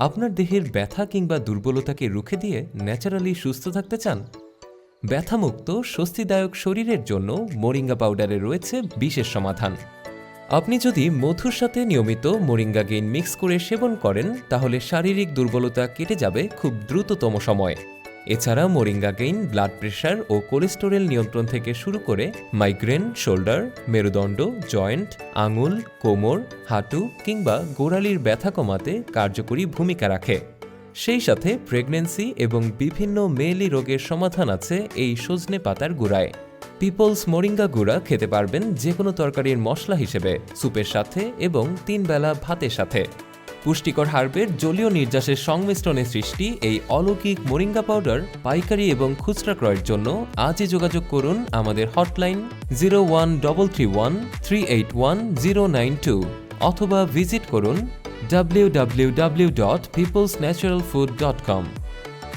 আপনার দেহের ব্যথা কিংবা দুর্বলতাকে রুখে দিয়ে ন্যাচারালি সুস্থ থাকতে চান? ব্যথামুক্ত স্বস্তিদায়ক শরীরের জন্য মোরিঙ্গা পাউডারে রয়েছে বিশেষ সমাধান। আপনি যদি মধুর সাথে নিয়মিত মোরিঙ্গা গেইন মিক্স করে সেবন করেন তাহলে শারীরিক দুর্বলতা কেটে যাবে খুব দ্রুততম সময়ে। এছাড়া মোরিঙ্গা গেইন ব্লাড প্রেশার ও কোলেস্টেরল নিয়ন্ত্রণ থেকে শুরু করে মাইগ্রেন, শোল্ডার, মেরুদণ্ড, জয়েন্ট, আঙুল, কোমর, হাঁটু কিংবা গোড়ালির ব্যথা কমাতে কার্যকরী ভূমিকা রাখে। সেই সাথে প্রেগন্যান্সি এবং বিভিন্ন মেয়েলি রোগের সমাধান আছে এই সজনে পাতার গুঁড়ায়। পিপলস মোরিঙ্গা গুঁড়া খেতে পারবেন যে কোনো তরকারির মশলা হিসেবে, স্যুপের সাথে এবং 3 বেলা ভাতের সাথে। পুষ্টিকর হার্বের জলীয় নির্যাসের সংমিশ্রণে সৃষ্টি এই অলৌকিক মোরিঙ্গা পাউডার পাইকারি এবং খুচরা ক্রয়ের জন্য আজই যোগাযোগ করুন আমাদের হটলাইন 01331381092 অথবা ভিজিট করুন www.peoplesnaturalfood.com।